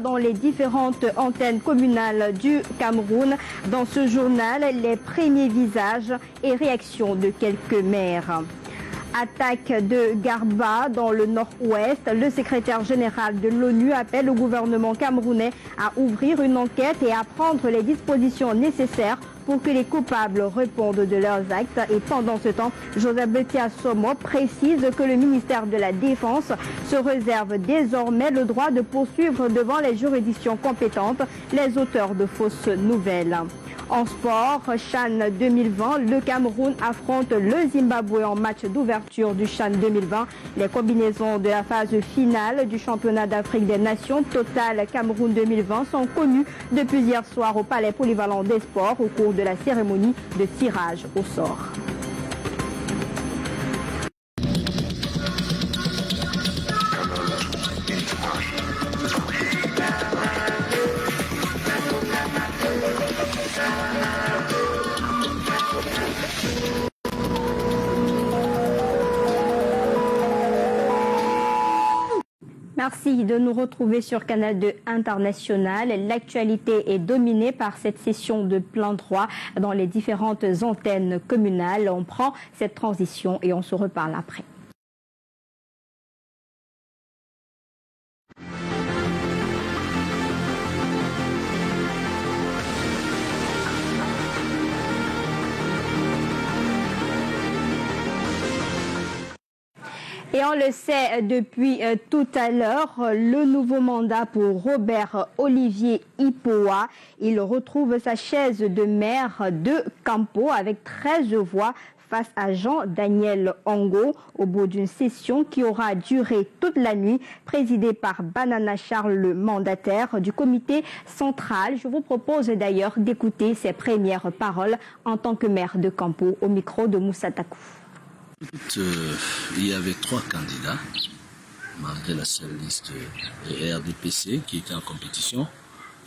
dans les différentes antennes communales du Cameroun. Dans ce journal, les premiers visages et réactions de quelques maires. Attaque de Garba dans le nord-ouest. Le secrétaire général de l'ONU appelle le gouvernement camerounais à ouvrir une enquête et à prendre les dispositions nécessaires pour que les coupables répondent de leurs actes. Et pendant ce temps, Joseph Betia Somo précise que le ministère de la Défense se réserve désormais le droit de poursuivre devant les juridictions compétentes les auteurs de fausses nouvelles. En sport, CHAN 2020, le Cameroun affronte le Zimbabwe en match d'ouverture du CHAN 2020. Les combinaisons de la phase finale du championnat d'Afrique des Nations Total Cameroun 2020 sont connues depuis hier soir au Palais Polyvalent des Sports au cours de la cérémonie de tirage au sort. Merci de nous retrouver sur Canal 2 International. L'actualité est dominée par cette session de plein droit dans les différentes antennes communales. On prend cette transition et on se reparle après. Et on le sait depuis tout à l'heure, le nouveau mandat pour Robert Olivier Ipoa. Il retrouve sa chaise de maire de Campo avec 13 voix face à Jean-Daniel Ongo au bout d'une session qui aura duré toute la nuit, présidée par Banana Charles, le mandataire du comité central. Je vous propose d'ailleurs d'écouter ses premières paroles en tant que maire de Campo au micro de Moussa Takou. Il y avait 3 candidats, malgré la seule liste RDPC qui était en compétition.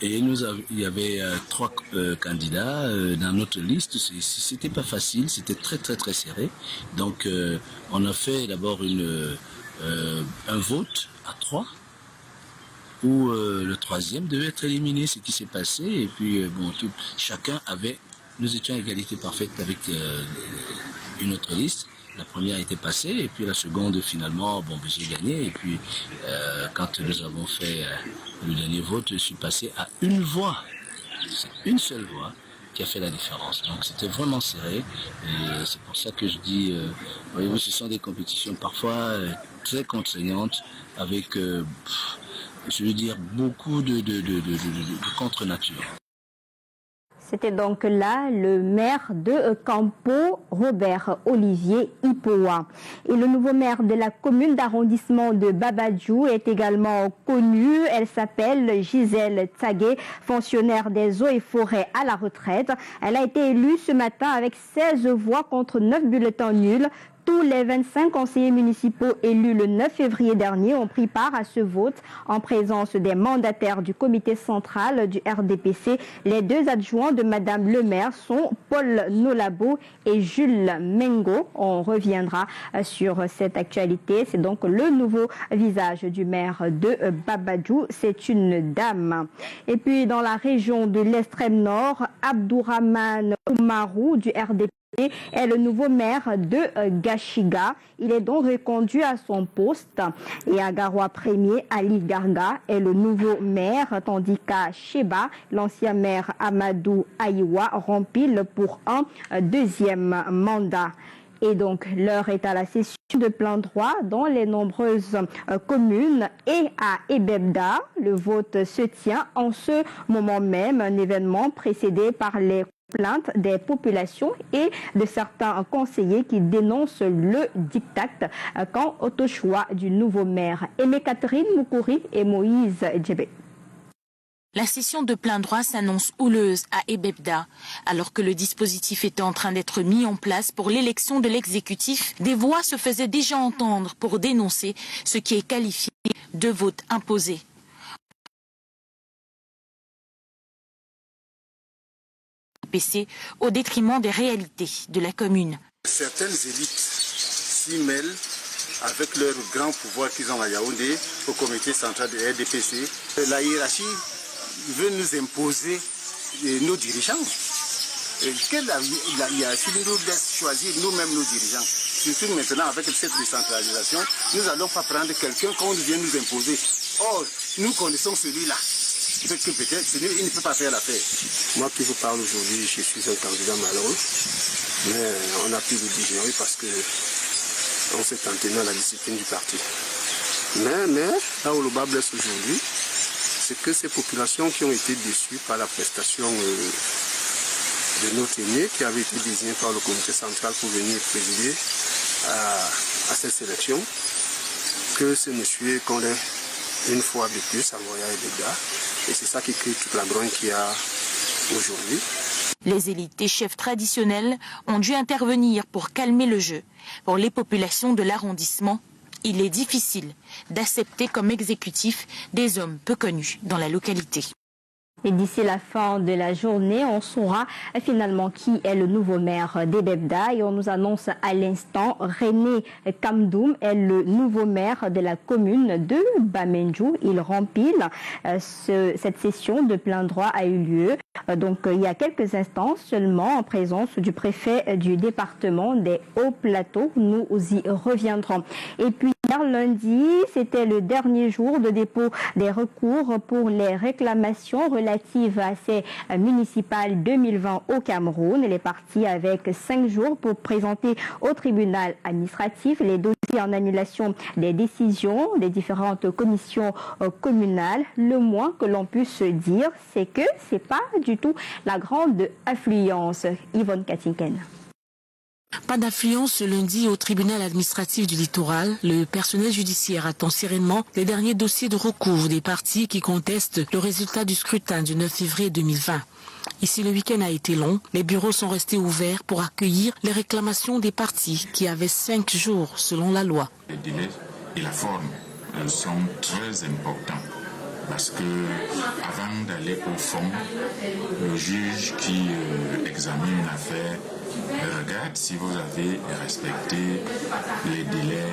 Et il y avait 3 candidats dans notre liste. C'était pas facile, c'était très serré. Donc on a fait d'abord un vote à 3 où le 3e devait être éliminé, ce qui s'est passé. Et puis nous étions à égalité parfaite avec une autre liste. La première était passée et puis la seconde finalement, j'ai gagné. Et puis quand nous avons fait le dernier vote, je suis passé à une voix. C'est une seule voix qui a fait la différence. Donc c'était vraiment serré. Et c'est pour ça que je dis, voyez-vous, ce sont des compétitions parfois très contraignantes avec, je veux dire, beaucoup de contre-nature. C'était donc là le maire de Campo, Robert Olivier Ipoa. Et le nouveau maire de la commune d'arrondissement de Babadjou est également connu. Elle s'appelle Gisèle Tsagué, fonctionnaire des eaux et forêts à la retraite. Elle a été élue ce matin avec 16 voix contre 9 bulletins nuls. Tous les 25 conseillers municipaux élus le 9 février dernier ont pris part à ce vote en présence des mandataires du comité central du RDPC. Les 2 adjoints de Madame le maire sont Paul Nolabo et Jules Mengo. On reviendra sur cette actualité. C'est donc le nouveau visage du maire de Babadjou. C'est une dame. Et puis dans la région de l'extrême nord, Abdourahmane Oumarou du RDPC est le nouveau maire de Gachiga. Il est donc reconduit à son poste. Et à Garoua Premier, Ali Garga est le nouveau maire, tandis qu'à Sheba, l'ancien maire Amadou Aïwa rempile pour un 2e mandat. Et donc, l'heure est à la session de plein droit dans les nombreuses communes et à Ebebda. Le vote se tient en ce moment même, un événement précédé par les plaintes des populations et de certains conseillers qui dénoncent le diktat quant au choix du nouveau maire. Aimé Catherine Moukouri et Moïse Djebé. La session de plein droit s'annonce houleuse à Ebebda. Alors que le dispositif était en train d'être mis en place pour l'élection de l'exécutif, des voix se faisaient déjà entendre pour dénoncer ce qui est qualifié de vote imposé. Au détriment des réalités de la commune. Certaines élites s'y mêlent avec leur grand pouvoir qu'ils ont à Yaoundé, au comité central de RDPC. La hiérarchie veut nous imposer nos dirigeants. Que la hiérarchie nous laisse choisir nous-mêmes nos dirigeants. Surtout maintenant avec cette décentralisation, nous n'allons pas prendre quelqu'un qu'on vient nous imposer. Or, nous connaissons celui-là. Peut-être il ne peut pas faire l'affaire. Moi qui vous parle aujourd'hui, je suis un candidat malheureux, mais on a pu le digérer parce que on s'est tenu à la discipline du parti. Mais là où le bas blesse aujourd'hui, c'est que ces populations qui ont été déçues par la prestation de notre aîné qui avait été désigné par le comité central pour venir présider à cette sélection, que ce monsieur qu'on ait une fois de plus à Moya et Bebda. Et c'est ça qui crée toute la grogne qu'il y a aujourd'hui. Les élites et chefs traditionnels ont dû intervenir pour calmer le jeu. Pour les populations de l'arrondissement, il est difficile d'accepter comme exécutif des hommes peu connus dans la localité. Et d'ici la fin de la journée, on saura finalement qui est le nouveau maire d'Ebebda. Et on nous annonce à l'instant, René Kamdoum est le nouveau maire de la commune de Bamendjou. Il rempile cette session de plein droit a eu lieu. Donc il y a quelques instants seulement en présence du préfet du département des Hauts-Plateaux. Nous y reviendrons. Et puis hier lundi, c'était le dernier jour de dépôt des recours pour les réclamations relatives à ces municipales 2020 au Cameroun. Les partis avec 5 jours pour présenter au tribunal administratif les dossiers en annulation des décisions des différentes commissions communales. Le moins que l'on puisse dire, c'est que c'est pas du tout la grande affluence. Yvonne Katinken. Pas d'affluence ce lundi au tribunal administratif du littoral. Le personnel judiciaire attend sereinement les derniers dossiers de recours des partis qui contestent le résultat du scrutin du 9 février 2020. Ici, le week-end a été long. Les bureaux sont restés ouverts pour accueillir les réclamations des partis qui avaient 5 jours selon la loi. Les délais et la forme sont très importants. Parce que avant d'aller au fond, le juge qui examine une affaire regarde si vous avez respecté les délais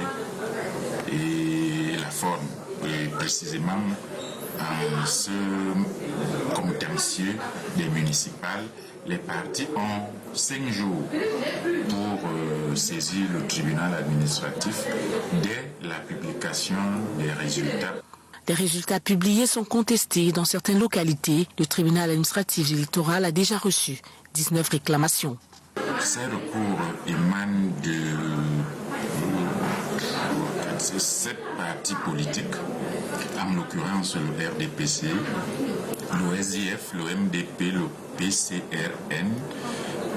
et la forme. Et précisément, en ce contentieux des municipales, les partis ont 5 jours pour saisir le tribunal administratif dès la publication des résultats. Les résultats publiés sont contestés dans certaines localités. Le tribunal administratif du littoral a déjà reçu 19 réclamations. Ces recours émanent de 7 partis politiques, en l'occurrence le RDPC, le SIF, le MDP, le PCRN,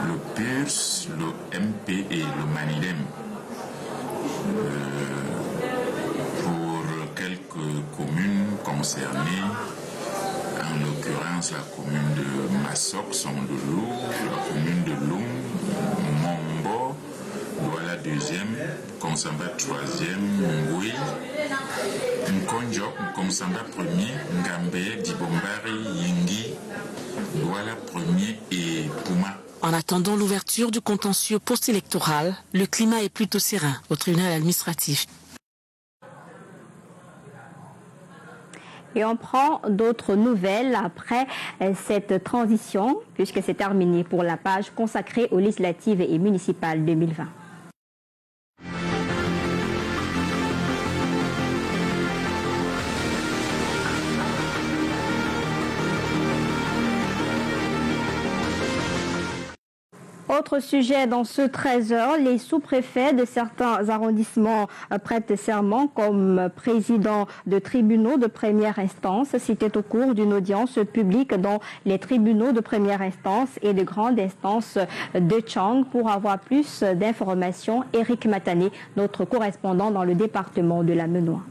le PURS, le MP et le MANIDEM. Quelques communes concernées, en l'occurrence la commune de Massok, Sondolo, la commune de Loum, Mombo, Douala 2e, Konsamba 3e, Ngoui, Nkonjo, Konsamba 1er, Ngambé, Dibombari, Yingi, Douala 1er et Pouma. En attendant l'ouverture du contentieux post-électoral, le climat est plutôt serein au tribunal administratif. Et on prend d'autres nouvelles après cette transition, puisque c'est terminé pour la page consacrée aux législatives et municipales 2020. Autre sujet dans ce 13h, les sous-préfets de certains arrondissements prêtent serment comme président de tribunaux de première instance. C'était au cours d'une audience publique dans les tribunaux de première instance et de grande instance de Tchang. Pour avoir plus d'informations, Éric Matané, notre correspondant dans le département de la Menoie.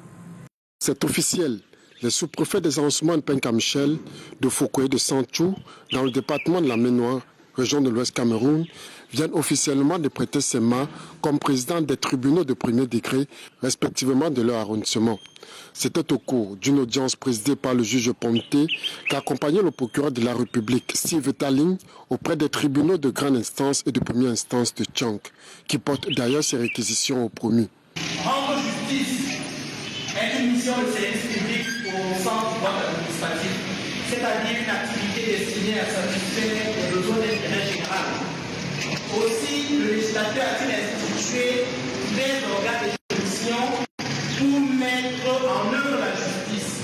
C'est officiel. Les sous-préfets des arrondissements de Penka-Michel, de Foucault et de Sanchou, dans le département de la Menoie, région de l'Ouest Cameroun, viennent officiellement de prêter serment comme président des tribunaux de premier degré, respectivement de leur arrondissement. C'était au cours d'une audience présidée par le juge Ponté qui accompagnait le procureur de la République, Steve Taling, auprès des tribunaux de grande instance et de première instance de Tchang, qui portent d'ailleurs ses réquisitions au promu. Rendre c'est-à-dire une activité destinée à satisfaire les besoins d'intérêt général. Aussi, le législateur a-t-il institué des organes de juridiction pour mettre en œuvre la justice.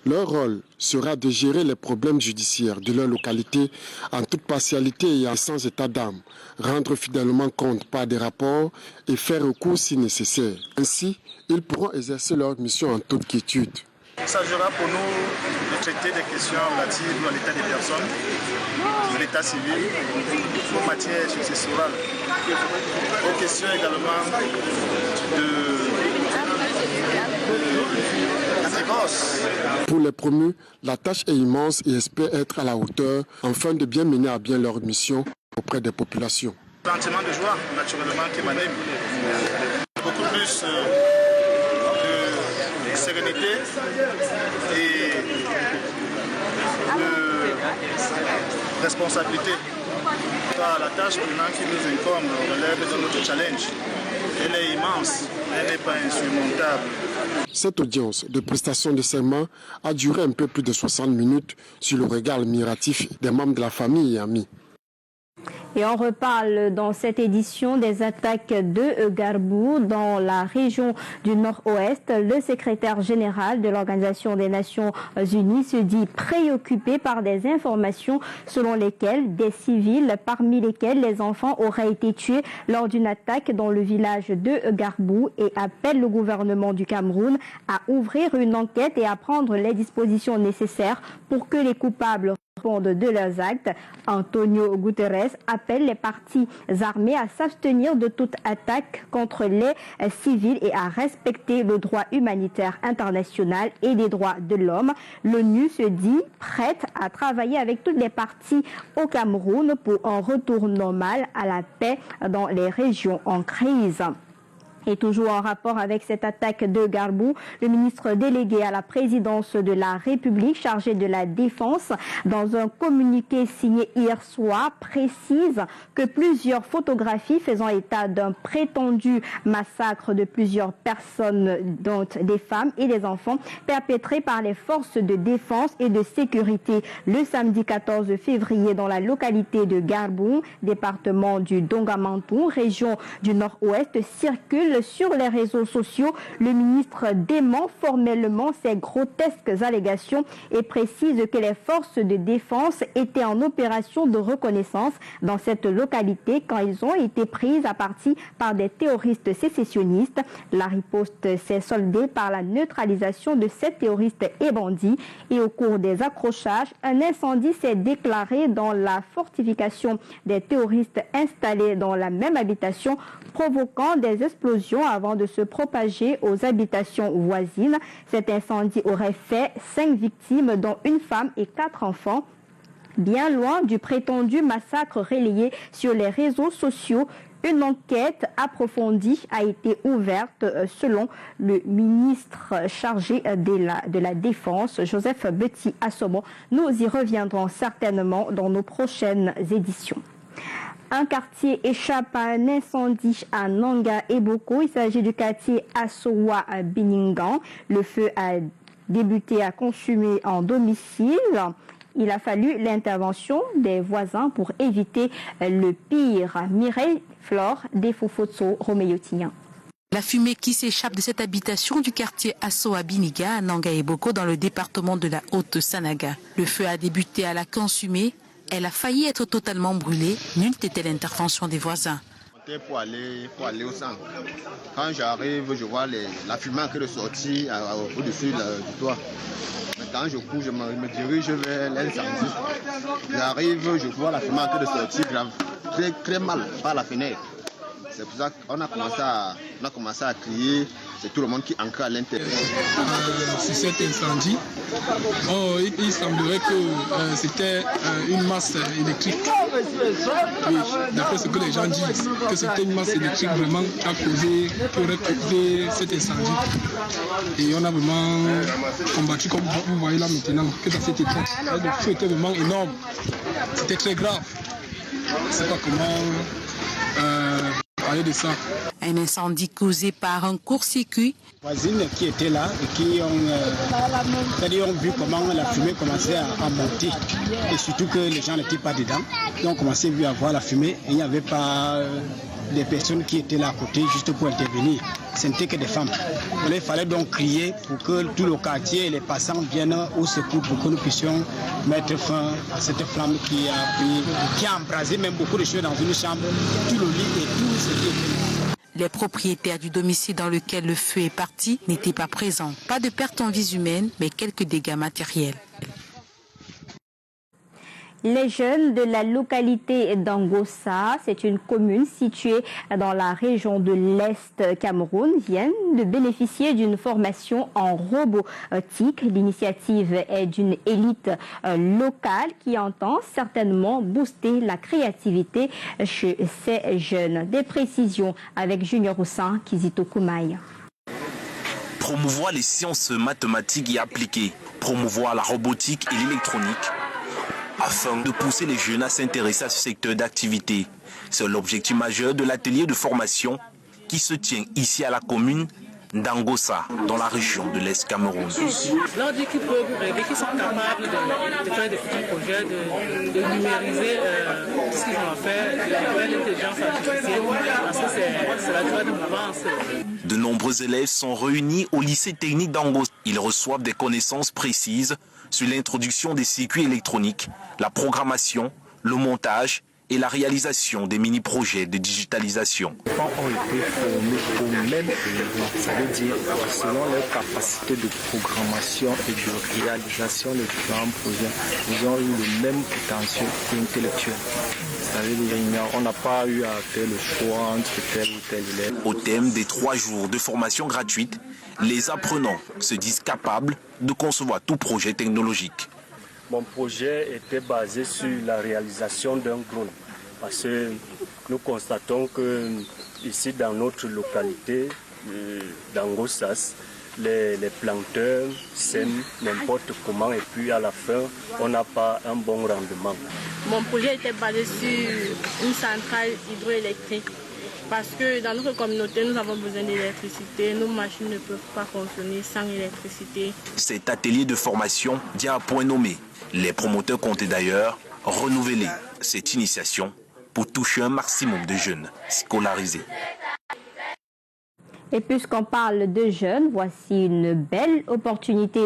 Leur rôle sera de gérer les problèmes judiciaires de leur localité en toute partialité et sans état d'âme, rendre fidèlement compte par des rapports et faire recours si nécessaire. Ainsi, ils pourront exercer leur mission en toute quiétude. Il s'agira pour nous de traiter des questions relatives à l'état des personnes, de l'état civil, aux matières successorales, aux questions également de divorce. Pour les promus, la tâche est immense et espèrent être à la hauteur afin de bien mener à bien leur mission auprès des populations. Sentiment de joie, naturellement, qui m'anime. Beaucoup plus de sérénité et de responsabilité. La tâche maintenant qui nous incombe relève de notre challenge. Elle est immense, elle n'est pas insurmontable. Cette audience de prestation de serment a duré un peu plus de 60 minutes sur le regard admiratif des membres de la famille et amis. Et on reparle dans cette édition des attaques de Garbou dans la région du Nord-Ouest. Le secrétaire général de l'Organisation des Nations Unies se dit préoccupé par des informations selon lesquelles des civils, parmi lesquels les enfants, auraient été tués lors d'une attaque dans le village de Garbou et appelle le gouvernement du Cameroun à ouvrir une enquête et à prendre les dispositions nécessaires pour que les coupables répondent de leurs actes. Antonio Guterres appelle les parties armées à s'abstenir de toute attaque contre les civils et à respecter le droit humanitaire international et les droits de l'homme. L'ONU se dit prête à travailler avec toutes les parties au Cameroun pour un retour normal à la paix dans les régions en crise. Et toujours en rapport avec cette attaque de Garbou, le ministre délégué à la présidence de la République chargé de la Défense, dans un communiqué signé hier soir, précise que plusieurs photographies faisant état d'un prétendu massacre de plusieurs personnes, dont des femmes et des enfants, perpétrés par les forces de défense et de sécurité le samedi 14 février dans la localité de Garbou, département du Dongamantou, région du Nord-Ouest, circulent sur les réseaux sociaux. Le ministre dément formellement ces grotesques allégations et précise que les forces de défense étaient en opération de reconnaissance dans cette localité quand ils ont été prises à partie par des terroristes sécessionnistes. La riposte s'est soldée par la neutralisation de ces terroristes et bandits et au cours des accrochages, un incendie s'est déclaré dans la fortification des terroristes installés dans la même habitation, provoquant des explosions avant de se propager aux habitations voisines. Cet incendie aurait fait 5 victimes, dont une femme et 4 enfants. Bien loin du prétendu massacre relayé sur les réseaux sociaux, une enquête approfondie a été ouverte selon le ministre chargé de la Défense, Joseph Beti Assomo. Nous y reviendrons certainement dans nos prochaines éditions. Un quartier échappe à un incendie à Nanga et Boko. Il s'agit du quartier Asowa à Biningan. Le feu a débuté à consumer en domicile. Il a fallu l'intervention des voisins pour éviter le pire. Mireille Flore, Defofotso, Roméo Tignan. La fumée qui s'échappe de cette habitation du quartier Asso à Biniga, à Nanga et Boko, dans le département de la Haute-Sanaga. Le feu a débuté à la consumée. Elle a failli être totalement brûlée. Nulle n'était l'intervention des voisins. Pour aller au centre. Quand j'arrive, je vois la fumée en train de sortir au-dessus du toit. Maintenant, je cours, je me dirige vers l'incendie. J'arrive, je vois la fumée en train de sortir grave, très, très mal par la fenêtre. C'est pour ça qu'on a commencé à crier. C'est tout le monde qui ancre à l'intérieur. Sur cet incendie, il semblerait que c'était une masse électrique. Oui, d'après ce que les gens disent, que c'était une masse électrique vraiment qui aurait causé cet incendie. Et on a vraiment combattu, comme vous voyez là maintenant, que ça s'est éteint. Le feu était vraiment énorme. C'était très grave. Je ne sais pas comment parler de ça. Un incendie causé par un court-circuit. Voisines qui étaient là et qui ont vu comment la fumée commençait à monter et surtout que les gens n'étaient pas dedans. Ils ont commencé à voir la fumée et il n'y avait pas des personnes qui étaient là à côté juste pour intervenir. Ce n'était que des femmes. Il fallait donc crier pour que tout le quartier et les passants viennent au secours pour que nous puissions mettre fin à cette flamme qui a embrasé même beaucoup de choses dans une chambre, tout le lit et tout ce qui était. Les propriétaires du domicile dans lequel le feu est parti n'étaient pas présents. Pas de perte en vies humaines, mais quelques dégâts matériels. Les jeunes de la localité d'Angossa, c'est une commune située dans la région de l'Est Cameroun, viennent de bénéficier d'une formation en robotique. L'initiative est d'une élite locale qui entend certainement booster la créativité chez ces jeunes. Des précisions avec Junior Roussin, Kizito Koumaï. Promouvoir les sciences mathématiques et appliquées, promouvoir la robotique et l'électronique, afin de pousser les jeunes à s'intéresser à ce secteur d'activité. C'est l'objectif majeur de l'atelier de formation qui se tient ici à la commune d'Angossa, dans la région de l'Est Cameroun. Leur dit qu'ils peuvent rêver, qu'ils sont capables de faire des petits projets, de numériser tout ce qu'ils ont à faire, de faire l'intelligence artificielle, parce que c'est la joie de mouvance. De nombreux élèves sont réunis au lycée technique d'Angossa. Ils reçoivent des connaissances précises sur l'introduction des circuits électroniques, la programmation, le montage et la réalisation des mini-projets de digitalisation. Les enfants ont été formés au même niveau, ça veut dire selon leur capacité de programmation et de réalisation des différents projets, ils ont eu le même potentiel intellectuel. Ça veut dire on n'a pas eu à faire le choix entre tel ou tel élève. Au thème des 3 jours de formation gratuite, les apprenants se disent capables de concevoir tout projet technologique. Mon projet était basé sur la réalisation d'un drone parce que nous constatons que ici dans notre localité d'Angossas, les planteurs sèment n'importe comment et puis à la fin on n'a pas un bon rendement. Mon projet était basé sur une centrale hydroélectrique. Parce que dans notre communauté, nous avons besoin d'électricité. Nos machines ne peuvent pas fonctionner sans électricité. Cet atelier de formation vient à point nommé. Les promoteurs comptaient d'ailleurs renouveler cette initiation pour toucher un maximum de jeunes scolarisés. Et puisqu'on parle de jeunes, voici une belle opportunité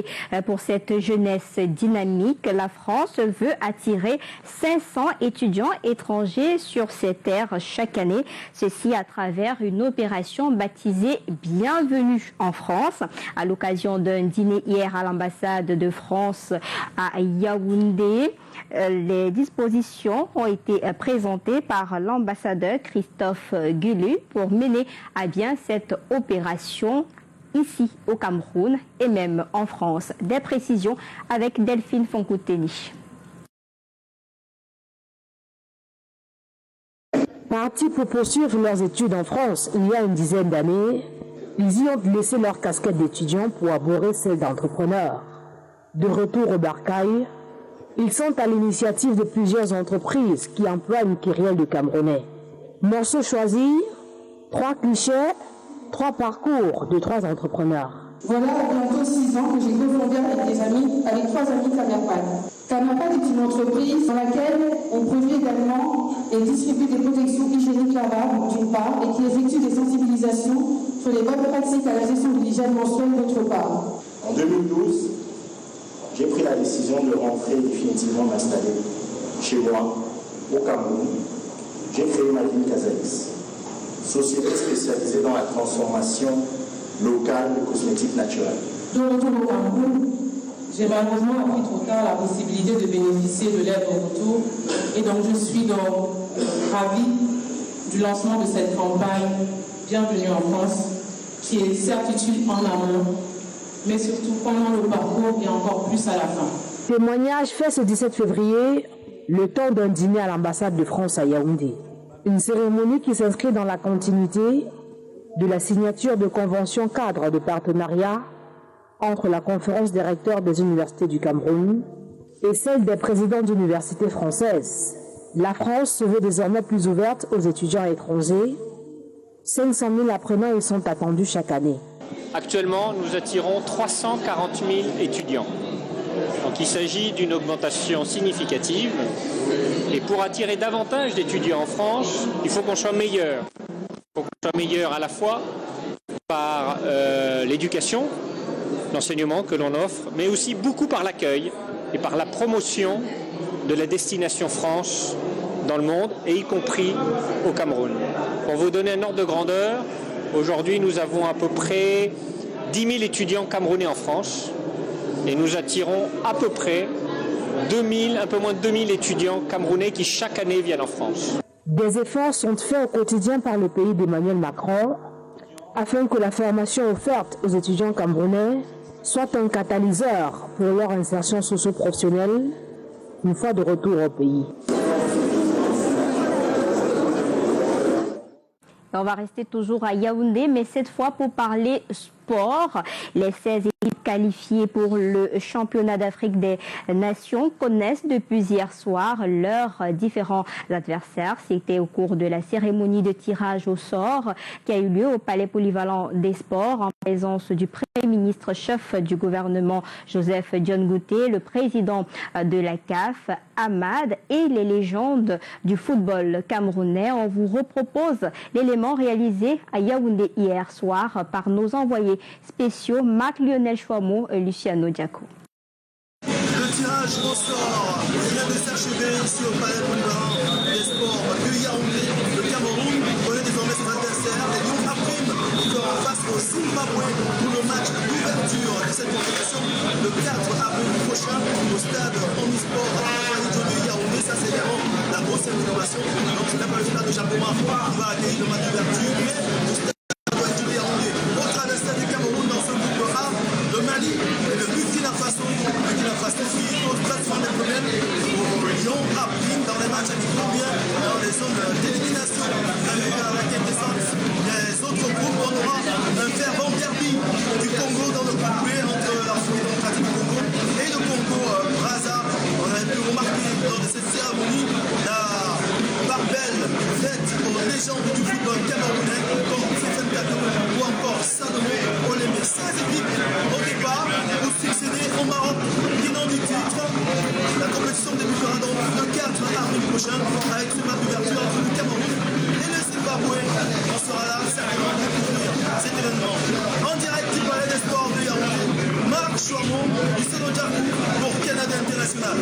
pour cette jeunesse dynamique. La France veut attirer 500 étudiants étrangers sur ses terres chaque année. Ceci à travers une opération baptisée Bienvenue en France. À l'occasion d'un dîner hier à l'ambassade de France à Yaoundé, les dispositions ont été présentées par l'ambassadeur Christophe Gulu pour mener à bien cette opération ici au Cameroun et même en France. Des précisions avec Delphine Fonkouteni. Partis pour poursuivre leurs études en France il y a une dizaine d'années, ils y ont laissé leur casquette d'étudiants pour arborer celle d'entrepreneurs. De retour au bercail, ils sont à l'initiative de plusieurs entreprises qui emploient une kyrielle de Camerounais. Morceau choisi, 3 clichés, 3 parcours de 3 entrepreneurs. Voilà bientôt 6 ans que j'ai cofondé avec 3 amis Camerpad. Camerpad est une entreprise dans laquelle on produit également et distribue des protections hygiéniques lavables d'une part et qui effectue des sensibilisations sur les bonnes pratiques à la gestion de l'hygiène menstruelle d'autre part. En 2012, j'ai pris la décision de rentrer définitivement m'installer chez moi, au Cameroun. J'ai créé ma ville Casalix, société spécialisée dans la transformation locale de cosmétiques naturels. De retour au Cameroun, j'ai malheureusement appris trop tard la possibilité de bénéficier de l'aide au retour et donc je suis donc ravie du lancement de cette campagne Bienvenue en France qui est certitude en amont, mais surtout pendant le parcours et encore plus à la fin. Témoignage fait ce 17 février, le temps d'un dîner à l'ambassade de France à Yaoundé. Une cérémonie qui s'inscrit dans la continuité de la signature de conventions cadres de partenariat entre la conférence des recteurs des universités du Cameroun et celle des présidents d'universités françaises. La France se veut désormais plus ouverte aux étudiants étrangers 500 000 apprenants y sont attendus chaque année. Actuellement, nous attirons 340 000 étudiants. Donc il s'agit d'une augmentation significative. Et pour attirer davantage d'étudiants en France, il faut qu'on soit meilleur. Il faut qu'on soit meilleur à la fois par l'éducation, l'enseignement que l'on offre, mais aussi beaucoup par l'accueil et par la promotion de la destination France dans le monde, et y compris au Cameroun. Pour vous donner un ordre de grandeur, aujourd'hui nous avons à peu près 10 000 étudiants camerounais en France, et nous attirons à peu près un peu moins de 2000 étudiants camerounais qui chaque année viennent en France. Des efforts sont faits au quotidien par le pays d'Emmanuel Macron afin que la formation offerte aux étudiants camerounais soit un catalyseur pour leur insertion socio-professionnelle une fois de retour au pays. On va rester toujours à Yaoundé, mais cette fois pour parler sport. Les 16 équipes qualifiées pour le championnat d'Afrique des Nations connaissent depuis hier soir leurs différents adversaires. C'était au cours de la cérémonie de tirage au sort qui a eu lieu au Palais Polyvalent des Sports en présence du Premier ministre chef du gouvernement Joseph Dione Gouté, le président de la CAF, Ahmad, et les légendes du football camerounais. On vous repropose l'élément réalisé à Yaoundé hier soir par nos envoyés spéciaux Marc-Lionel Chouamou et Luciano Diaco. Le tirage au sort vient de s'achever ici au Palais Polyvalent des Sports de Yaoundé. Le Cameroun connaît désormais son adversaire, les Lions Afrique, qui feront face au Zimbabwe pour le match d'ouverture de cette compétition le 4 avril prochain au stade Omnisport de Yaoundé. Ça, c'est vraiment la grosse information. Donc, ce n'est pas le stade de Japoma qui va accueillir le match d'ouverture, mais le stade de Yaoundé. Autre adversaire du Cameroun dans ce groupe A, le Mali et le Burkina Faso. Burkina Faso qui pose pratiquement des problèmes aux Lions Afrique dans les matchs qui vont bien dans les zones d'élimination. À la quête des les autres groupes, on aura un fervent derby du Congo dans le groupe B entre la République démocratique du Congo et le Congo Brazza. On avait pu remarquer lors de cette cérémonie la part belle faite aux légendes du football camerounais comme Stéphane Kato ou encore Sadomo Olemé. 16 équipes au départ pour succéder au Maroc qui n'ont du titre. La compétition débutera donc le 4 avril prochain avec ce match d'ouverture entre le Cameroun et le Zimbabwe. On sera là certainement pour couvrir cet événement. En direct du Palais des Sports de Yaoundé, Marc Chouamou, Luciano Diaco pour Canada International.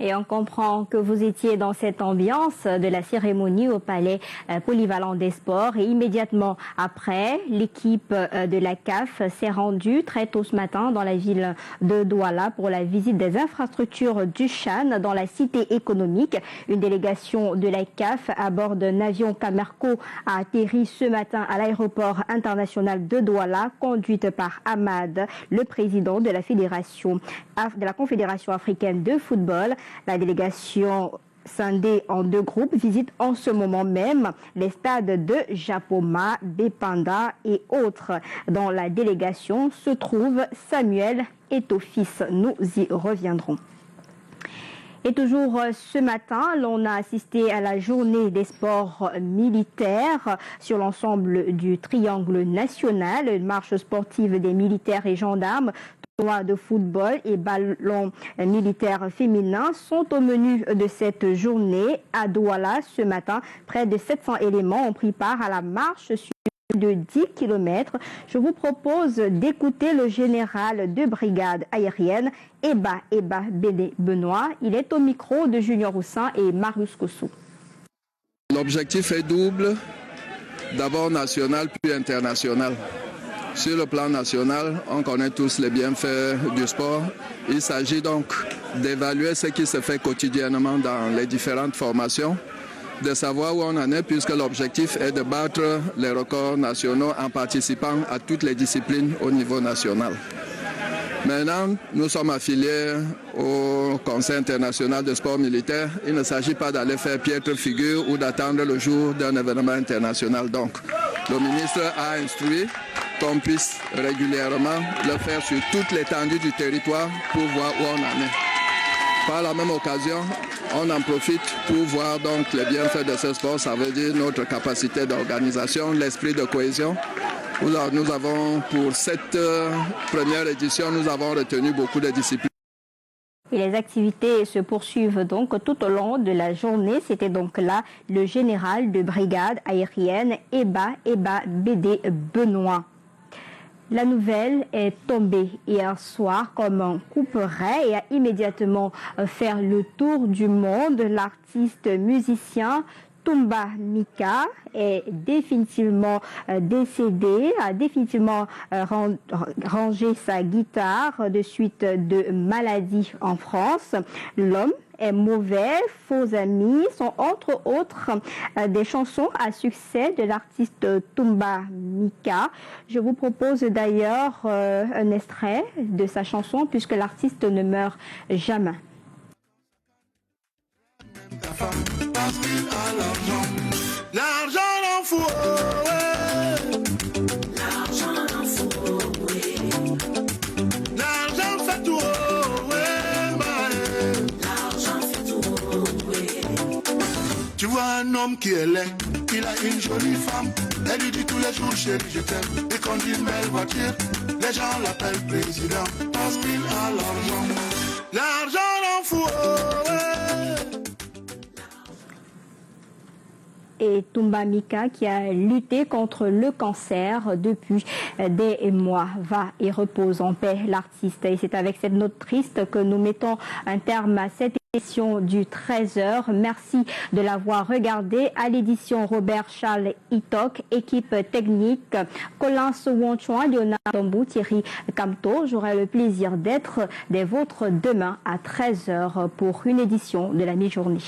Et on comprend que vous étiez dans cette ambiance de la cérémonie au Palais Polyvalent des Sports. Et immédiatement après, l'équipe de la CAF s'est rendue très tôt ce matin dans la ville de Douala pour la visite des infrastructures du Chan dans la cité économique. Une délégation de la CAF à bord d'un avion Camerco a atterri ce matin à l'aéroport international de Douala, conduite par Ahmad, le président de la Confédération africaine de football. La délégation scindée en deux groupes visite en ce moment même les stades de Japoma, Bepanda et autres. Dans la délégation se trouve Samuel Eto'o-Fils. Nous y reviendrons. Et toujours ce matin, l'on a assisté à la journée des sports militaires sur l'ensemble du triangle national. Une marche sportive des militaires et gendarmes, tournoi de football et ballon militaire féminin sont au menu de cette journée. À Douala, ce matin, près de 700 éléments ont pris part à la marche sur de 10 km. Je vous propose d'écouter le général de brigade aérienne Eba Bédé Benoît. Il est au micro de Junior Roussin et Marius Kossou. L'objectif est double, d'abord national puis international. Sur le plan national, on connaît tous les bienfaits du sport. Il s'agit donc d'évaluer ce qui se fait quotidiennement dans les différentes formations, de savoir où on en est, puisque l'objectif est de battre les records nationaux en participant à toutes les disciplines au niveau national. Maintenant, nous sommes affiliés au Conseil international de sport militaire. Il ne s'agit pas d'aller faire piètre figure ou d'attendre le jour d'un événement international. Donc, le ministre a instruit qu'on puisse régulièrement le faire sur toute l'étendue du territoire pour voir où on en est. Par la même occasion, on en profite pour voir donc les bienfaits de ce sport. Ça veut dire notre capacité d'organisation, l'esprit de cohésion. Nous avons, pour cette première édition, nous avons retenu beaucoup de disciplines. Et les activités se poursuivent donc tout au long de la journée. C'était donc là le général de brigade aérienne Eba BD Benoît. La nouvelle est tombée hier soir comme un couperet et a immédiatement fait le tour du monde. L'artiste musicien Toumba Mika est définitivement décédé, a définitivement rangé sa guitare de suite de maladie en France. L'homme est mauvais, faux amis sont entre autres des chansons à succès de l'artiste Toumba Mika. Je vous propose d'ailleurs un extrait de sa chanson puisque l'artiste ne meurt jamais. L'argent en fout, l'argent en fout, l'argent fait tout, l'argent fait tout. Tu vois un homme qui est laid, il a une jolie femme, elle lui dit tous les jours chérie je t'aime, et conduit une belle voiture, les gens l'appellent président, parce qu'il a l'argent. L'argent en fout, Et Toumba Mika qui a lutté contre le cancer depuis des mois va et repose en paix l'artiste. Et c'est avec cette note triste que nous mettons un terme à cette édition du 13h. Merci de l'avoir regardé. À l'édition Robert Charles Itok, équipe technique Colin Sowonchuan, Léonard Tombou, Thierry Camto. J'aurai le plaisir d'être des vôtres demain à 13h pour une édition de la mi-journée.